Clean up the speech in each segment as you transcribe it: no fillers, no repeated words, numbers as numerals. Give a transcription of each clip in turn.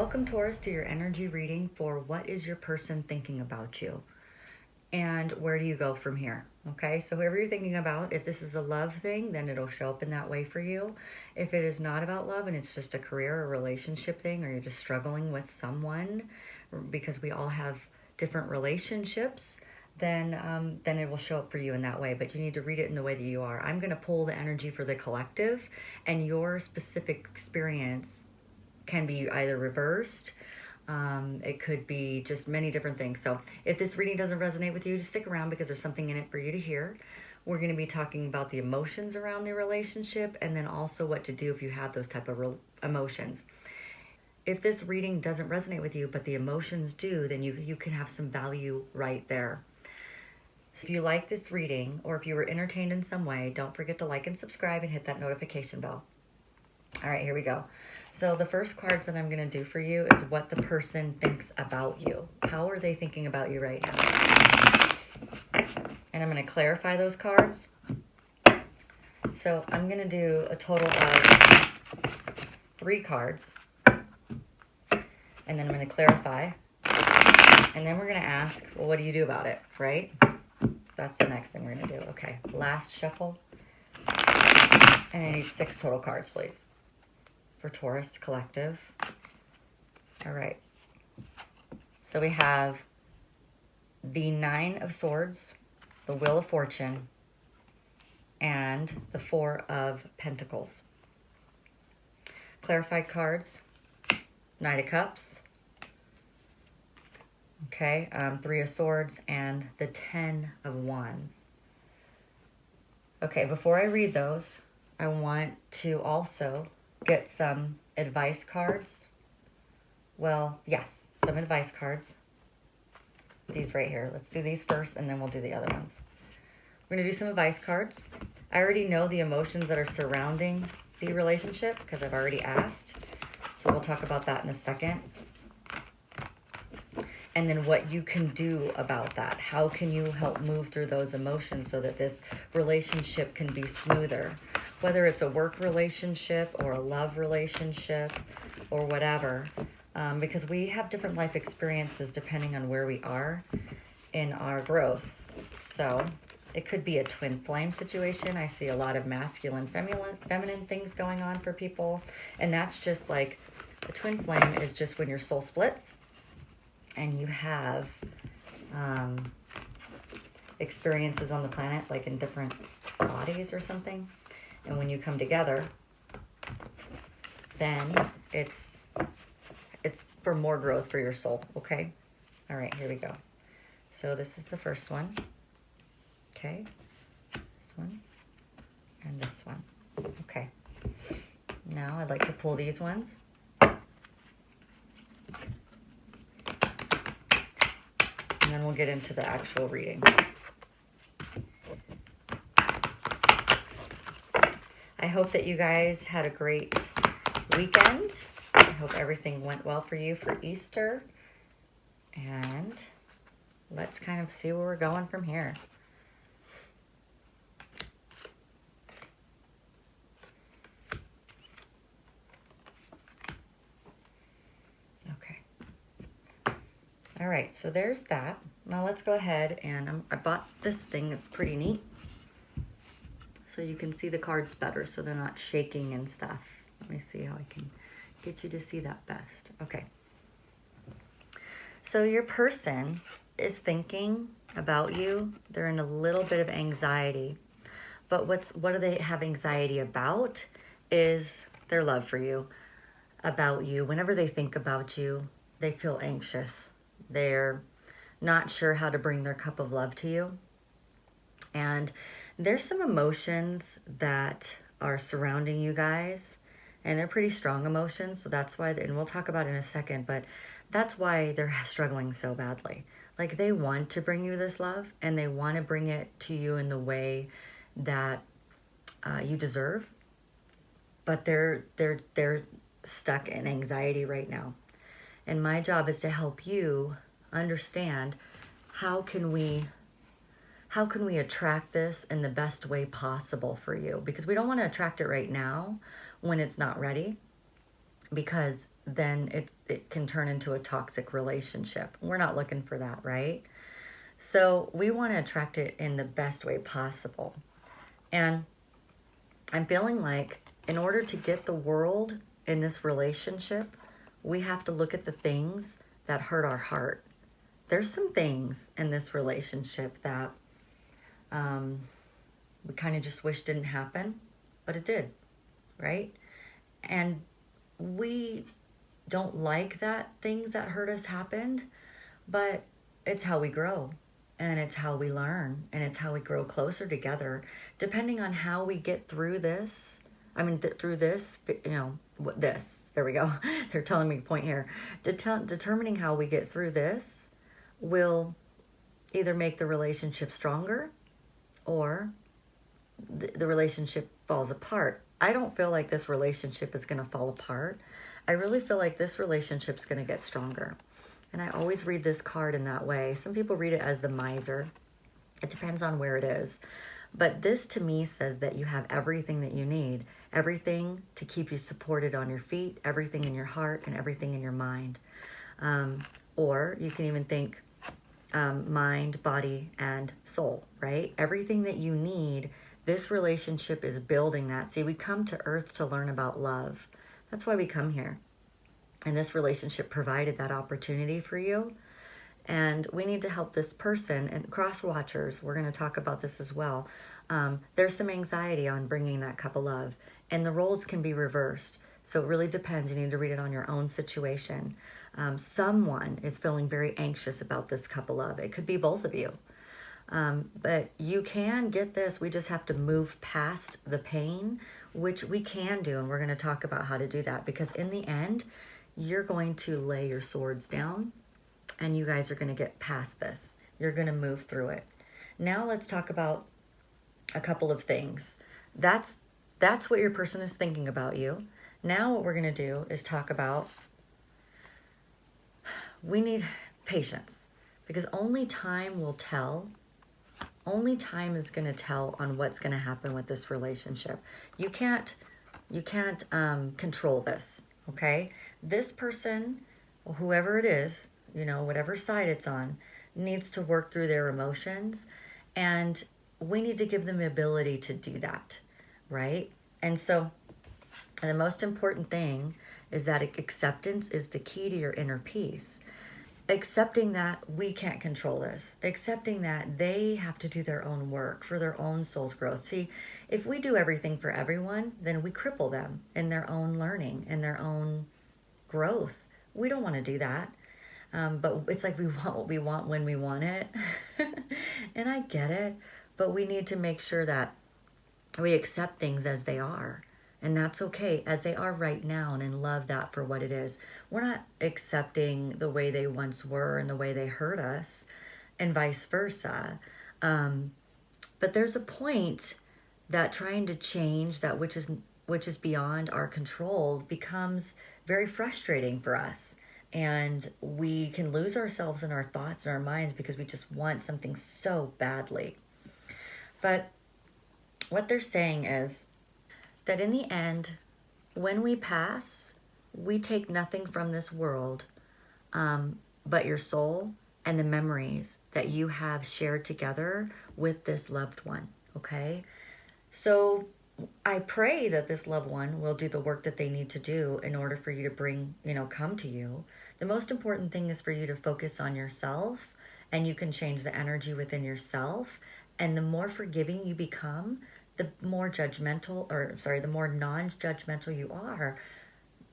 Welcome, Taurus, to your energy reading for what is your person thinking about you and where do you go from here. Okay, so whoever you're thinking about, if this is a love thing, then it'll show up in that way for you. If it is not about love and it's just a career or relationship thing, or you're just struggling with someone, because we all have different relationships, then it will show up for you in that way. But you need to read it in the way that you are. I'm going to pull the energy for the collective, and your specific experience can be either reversed. It could be just many different things. So if this reading doesn't resonate with you, just stick around because there's something in it for you to hear. We're going to be talking about the emotions around the relationship, and then also what to do if you have those type of emotions. If this reading doesn't resonate with you, but the emotions do, then you can have some value right there. So if you like this reading, or if you were entertained in some way, don't forget to like and subscribe and hit that notification bell. All right, here we go. So the first cards that I'm going to do for you is what the person thinks about you. How are they thinking about you right now? And I'm going to clarify those cards. So I'm going to do a total of 3 cards. And then I'm going to clarify. And then we're going to ask, well, what do you do about it, right? That's the next thing we're going to do. Okay, last shuffle. And I need 6 total cards, please, for Taurus Collective. All right. So we have the 9 of Swords, the Wheel of Fortune, and the 4 of Pentacles. Clarified cards, Knight of Cups, okay, 3 of Swords, and the 10 of Wands. Okay, before I read those, I want to also get some advice cards. Well, yes, some advice cards. These right here. Let's do these first, and then we'll do the other ones. We're going to do some advice cards. I already know the emotions that are surrounding the relationship because I've already asked. So we'll talk about that in a second. And then what you can do about that. How can you help move through those emotions so that this relationship can be smoother? Whether it's a work relationship or a love relationship or whatever. Because we have different life experiences depending on where we are in our growth. So it could be a twin flame situation. I see a lot of masculine, feminine things going on for people. And that's just like, a twin flame is just when your soul splits and you have experiences on the planet, like in different bodies or something. And when you come together, then it's for more growth for your soul, okay? All right, here we go. So this is the first one, okay? This one, and this one, okay. Now I'd like to pull these ones. And then we'll get into the actual reading. I hope that you guys had a great weekend. I hope everything went well for you for Easter. And let's kind of see where we're going from here. Okay. All right, so there's that. Now let's go ahead and I bought this thing. It's pretty neat. So you can see the cards better so they're not shaking and stuff. Let me see how I can get you to see that best. Okay. So your person is thinking about you. They're in a little bit of anxiety. But what do they have anxiety about is their love for you, about you. Whenever they think about you, they feel anxious. They're not sure how to bring their cup of love to you. And there's some emotions that are surrounding you guys, and they're pretty strong emotions. So that's why, and we'll talk about it in a second, but that's why they're struggling so badly. Like, they want to bring you this love, and they want to bring it to you in the way that you deserve, but they're stuck in anxiety right now. And my job is to help you understand how can we attract this in the best way possible for you, because we don't want to attract it right now when it's not ready, because then it can turn into a toxic relationship. We're not looking for that, right? So we want to attract it in the best way possible. And I'm feeling like in order to get the world in this relationship, we have to look at the things that hurt our heart. There's some things in this relationship that um, we kind of just wish didn't happen, but it did, right? And we don't like that things that hurt us happened, but it's how we grow, and it's how we learn, and it's how we grow closer together. Depending on how we get through this, through this, this, there we go. They're telling me to point here. Determining how we get through this will either make the relationship stronger or the relationship falls apart. I don't feel like this relationship is going to fall apart. I really feel like this relationship's going to get stronger. And I always read this card in that way. Some people read it as the miser. It depends on where it is. But this to me says that you have everything that you need. Everything to keep you supported on your feet, everything in your heart, and everything in your mind. Or you can even think mind, body, and soul, right? Everything that you need, this relationship is building that. See, we come to Earth to learn about love. That's why we come here. And this relationship provided that opportunity for you. And we need to help this person. And cross watchers, we're going to talk about this as well. There's some anxiety on bringing that cup of love. And the roles can be reversed. So it really depends. You need to read it on your own situation. Someone is feeling very anxious about this cup of love. It could be both of you. But you can get this. We just have to move past the pain, which we can do. And we're going to talk about how to do that. Because in the end, you're going to lay your swords down. And you guys are going to get past this. You're going to move through it. Now let's talk about a couple of things. That's what your person is thinking about you. Now what we're going to do is talk about, we need patience. Because only time will tell. Only time is going to tell on what's going to happen with this relationship. You can't control this, okay? This person, whoever it is, whatever side it's on, needs to work through their emotions, and we need to give them the ability to do that, right? And so the most important thing is that acceptance is the key to your inner peace. Accepting that we can't control this. Accepting that they have to do their own work for their own soul's growth. See, if we do everything for everyone, then we cripple them in their own learning, in their own growth. We don't want to do that. But it's like we want what we want when we want it. And I get it. But we need to make sure that we accept things as they are. And that's okay, as they are right now, and love that for what it is. We're not accepting the way they once were and the way they hurt us, and vice versa. But there's a point that trying to change that which is beyond our control becomes very frustrating for us. And we can lose ourselves in our thoughts and our minds because we just want something so badly. But what they're saying is that in the end, when we pass, we take nothing from this world but your soul and the memories that you have shared together with this loved one, okay? So I pray that this loved one will do the work that they need to do in order for you to come to you. The most important thing is for you to focus on yourself, and you can change the energy within yourself. And the more forgiving you become, the more the more non-judgmental you are,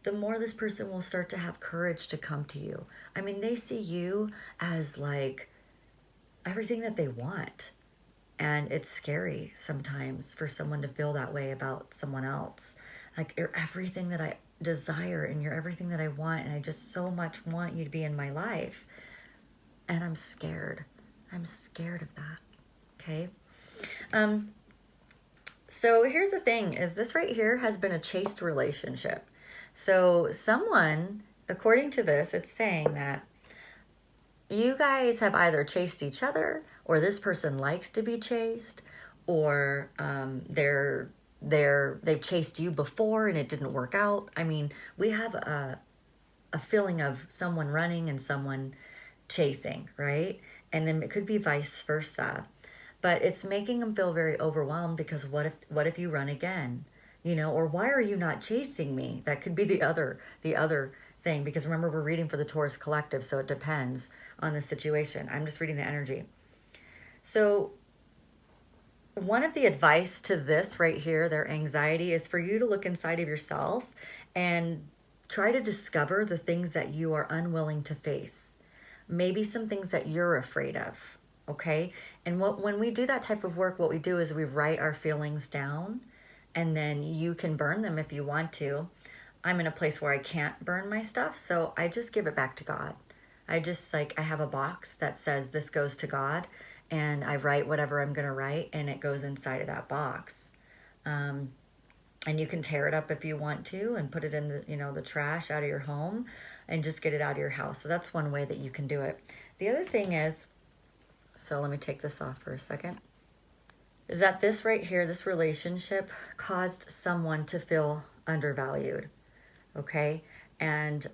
the more this person will start to have courage to come to you. I mean, they see you as like everything that they want. And it's scary sometimes for someone to feel that way about someone else. Like, you're everything that I desire, and you're everything that I want, and I just so much want you to be in my life. And I'm scared. I'm scared of that. Okay? So here's the thing, is this right here has been a chaste relationship. So someone, according to this, it's saying that you guys have either chased each other, or this person likes to be chased, or they've chased you before and it didn't work out. I mean, we have a feeling of someone running and someone chasing, right? And then it could be vice versa. But it's making them feel very overwhelmed because what if you run again? You know, or why are you not chasing me? That could be the other thing, because remember, we're reading for the Taurus collective, so it depends on the situation. I'm just reading the energy. So one of the advice to this right here, their anxiety, is for you to look inside of yourself and try to discover the things that you are unwilling to face. Maybe some things that you're afraid of, okay? And when we do that type of work, what we do is we write our feelings down, and then you can burn them if you want to. I'm in a place where I can't burn my stuff, so I just give it back to God. I have a box that says this goes to God, and I write whatever I'm going to write, and it goes inside of that box. Um, and you can tear it up if you want to and put it in the trash out of your home and just get it out of your house. So that's one way that you can do it. The other thing is, so let me take this off for a second, is that this right here, this relationship caused someone to feel undervalued, okay? And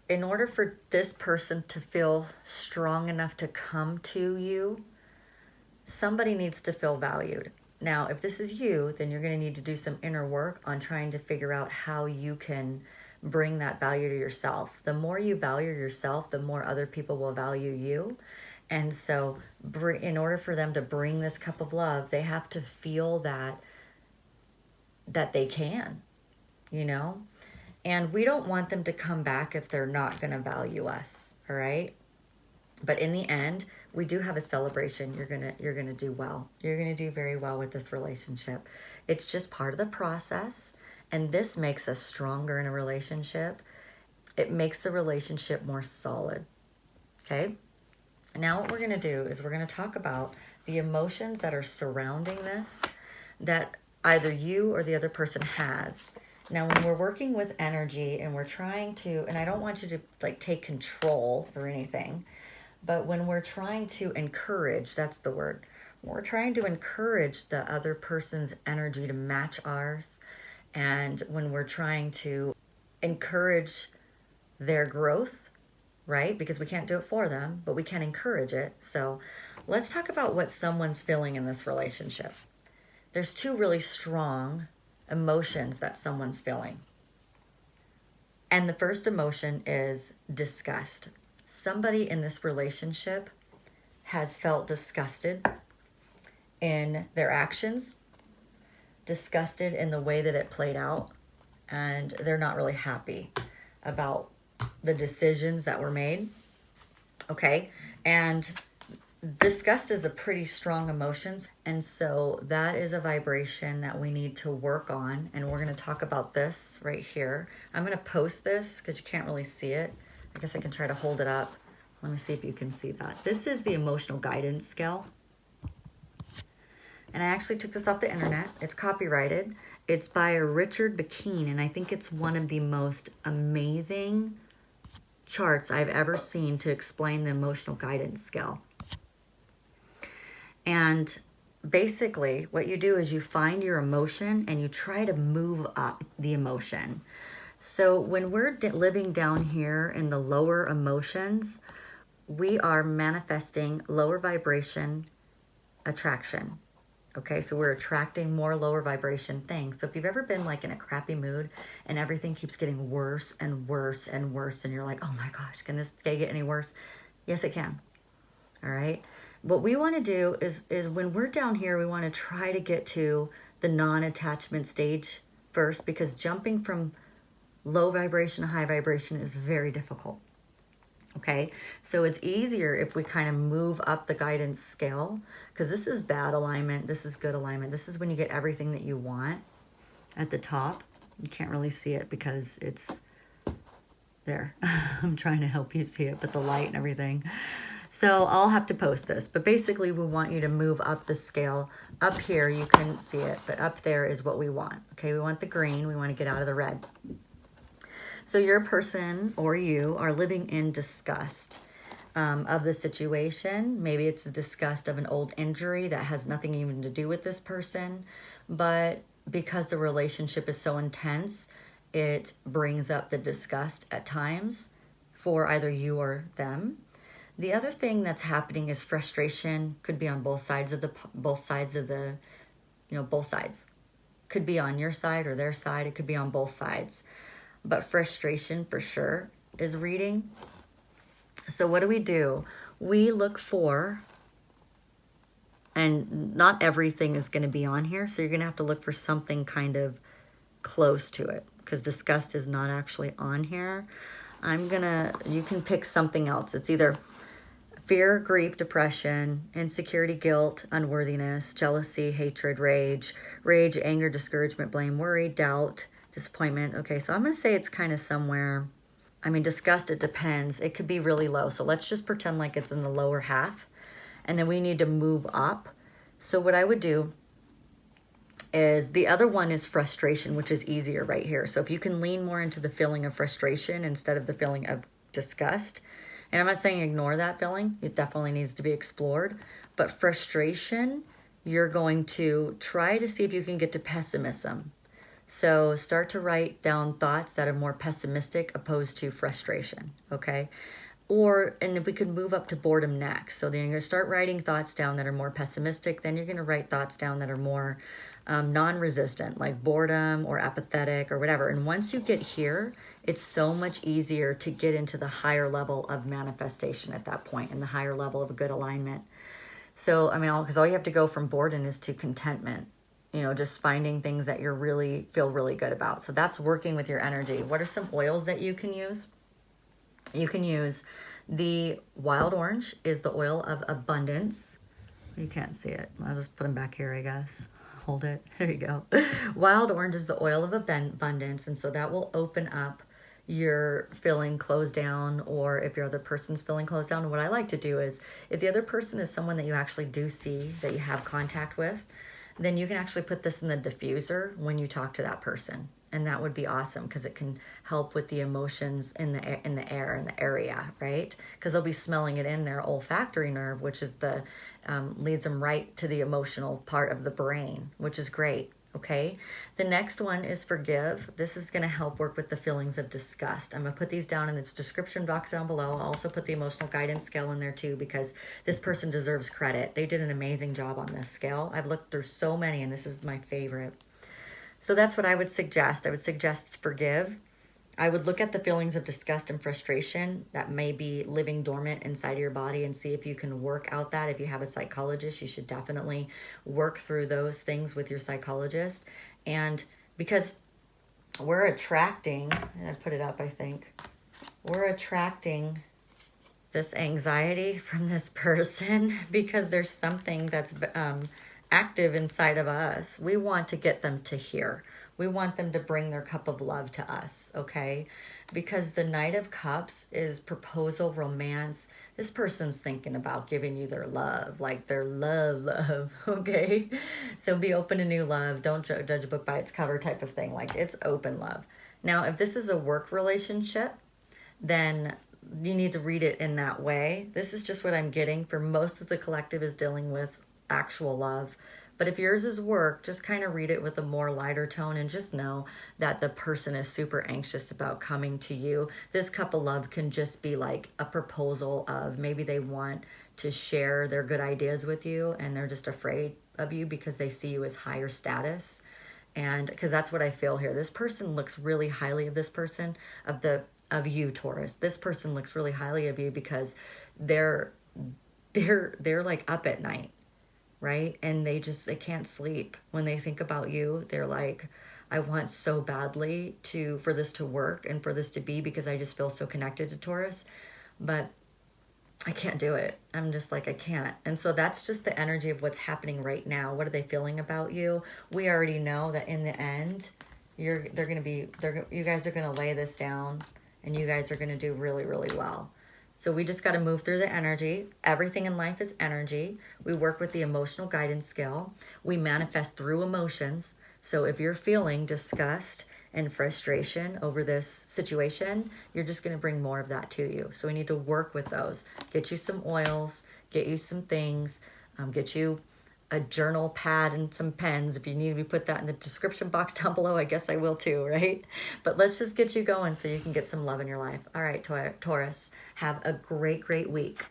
in order for this person to feel strong enough to come to you, somebody needs to feel valued. Now, if this is you, then you're going to need to do some inner work on trying to figure out how you can bring that value to yourself. The more you value yourself, the more other people will value you. And so in order for them to bring this cup of love, they have to feel that they can, you know? And we don't want them to come back if they're not going to value us, all right? But in the end, we do have a celebration. You're gonna do well. You're gonna do very well with this relationship. It's just part of the process, and this makes us stronger in a relationship. It makes the relationship more solid. Okay? Now what we're gonna do is we're gonna talk about the emotions that are surrounding this, that either you or the other person has. Now, when we're working with energy and we're trying to, and I don't want you to like take control or anything, but when we're trying to encourage, that's the word, we're trying to encourage the other person's energy to match ours. And when we're trying to encourage their growth, right? Because we can't do it for them, but we can encourage it. So let's talk about what someone's feeling in this relationship. There's two really strong emotions that someone's feeling. And the first emotion is disgust. Somebody in this relationship has felt disgusted in their actions, disgusted in the way that it played out, and they're not really happy about the decisions that were made. Okay? And disgust is a pretty strong emotion, and so that is a vibration that we need to work on, and we're going to talk about this right here. I'm going to post this because you can't really see it. I guess I can try to hold it up. Let me see if you can see that. This is the emotional guidance scale. And I actually took this off the internet. It's copyrighted. It's by Richard Bakeen, and I think it's one of the most amazing charts I've ever seen to explain the emotional guidance scale. And basically, what you do is you find your emotion and you try to move up the emotion. So when we're living down here in the lower emotions, we are manifesting lower vibration attraction. Okay, so we're attracting more lower vibration things. So if you've ever been like in a crappy mood and everything keeps getting worse and worse and worse, and you're like, oh my gosh, can this day get any worse? Yes, it can. All right. What we want to do is when we're down here, we want to try to get to the non-attachment stage first, because jumping from low vibration to high vibration is very difficult. Okay, so it's easier if we kind of move up the guidance scale, because this is bad alignment, this is good alignment. This is when you get everything that you want at the top. You can't really see it because it's there. I'm trying to help you see it, but the light and everything. So I'll have to post this, but basically we want you to move up the scale. Up here, you couldn't see it, but up there is what we want. Okay, we want the green, we want to get out of the red. So your person or you are living in disgust of the situation. Maybe it's the disgust of an old injury that has nothing even to do with this person, but because the relationship is so intense, it brings up the disgust at times for either you or them. The other thing that's happening is frustration could be on both sides of the both sides. Could be on your side or their side. It could be on both sides. But frustration for sure is reading. So what do? We look for, and not everything is going to be on here, so you're going to have to look for something kind of close to it, because disgust is not actually on here. You can pick something else. It's either fear, grief, depression, insecurity, guilt, unworthiness, jealousy, hatred, rage, anger, discouragement, blame, worry, doubt, disappointment. Okay, so I'm going to say it's kind of somewhere. I mean, disgust, it depends. It could be really low. So let's just pretend like it's in the lower half. And then we need to move up. So what I would do is, the other one is frustration, which is easier right here. So if you can lean more into the feeling of frustration instead of the feeling of disgust, and I'm not saying ignore that feeling, it definitely needs to be explored, but frustration, you're going to try to see if you can get to pessimism. So start to write down thoughts that are more pessimistic opposed to frustration, okay? And if we could move up to boredom next. So then you're going to start writing thoughts down that are more pessimistic. Then you're going to write thoughts down that are more non-resistant, like boredom or apathetic or whatever. And once you get here, it's so much easier to get into the higher level of manifestation at that point, and the higher level of a good alignment. So, I mean, because all you have to go from boredom is to contentment. Just finding things that you really feel really good about. So that's working with your energy. What are some oils that you can use? You can use the wild orange is the oil of abundance. You can't see it. I'll just put them back here, I guess. Hold it. There you go. Wild orange is the oil of abundance, and so that will open up your feeling closed down, or if your other person's feeling closed down. And what I like to do is, if the other person is someone that you actually do see, that you have contact with, then you can actually put this in the diffuser when you talk to that person. And that would be awesome, because it can help with the emotions in the air, in the area, right? Because they'll be smelling it in their olfactory nerve, which is leads them right to the emotional part of the brain, which is great. Okay, the next one is forgive. This is going to help work with the feelings of disgust. I'm going to put these down in the description box down below. I'll also put the emotional guidance scale in there too, because this person deserves credit. They did an amazing job on this scale. I've looked through so many, and this is my favorite. So that's what I would suggest. I would suggest forgive. I would look at the feelings of disgust and frustration that may be living dormant inside of your body, and see if you can work out that. If you have a psychologist, you should definitely work through those things with your psychologist. And because we're attracting, I put it up, I think, we're attracting this anxiety from this person because there's something that's active inside of us. We want to get them to here. We want them to bring their cup of love to us, okay? Because the Knight of Cups is proposal, romance. This person's thinking about giving you their love, like their love, okay? So be open to new love. Don't judge a book by its cover type of thing. Like, it's open love. Now, if this is a work relationship, then you need to read it in that way. This is just what I'm getting. For most of the collective is dealing with actual love. But if yours is work, just kind of read it with a more lighter tone, and just know that the person is super anxious about coming to you. This cup of love can just be like a proposal of, maybe they want to share their good ideas with you, and they're just afraid of you because they see you as higher status. And because that's what I feel here. This person looks really highly of this person, of you, Taurus. This person looks really highly of you because they're like up at night, right? And they can't sleep when they think about you. They're like, I want so badly for this to work and for this to be, because I just feel so connected to Taurus, but I can't do it. I'm just like, I can't. And so that's just the energy of what's happening right now. What are they feeling about you? We already know that in the end, you guys are going to lay this down, and you guys are going to do really, really well. So we just got to move through the energy. Everything in life is energy. We work with the emotional guidance scale. We manifest through emotions. So if you're feeling disgust and frustration over this situation, you're just going to bring more of that to you. So we need to work with those. Get you some oils, get you some things, get you a journal pad and some pens. If you need me to put that in the description box down below, I guess I will too, right? But let's just get you going so you can get some love in your life. All right, Taurus, have a great, great week.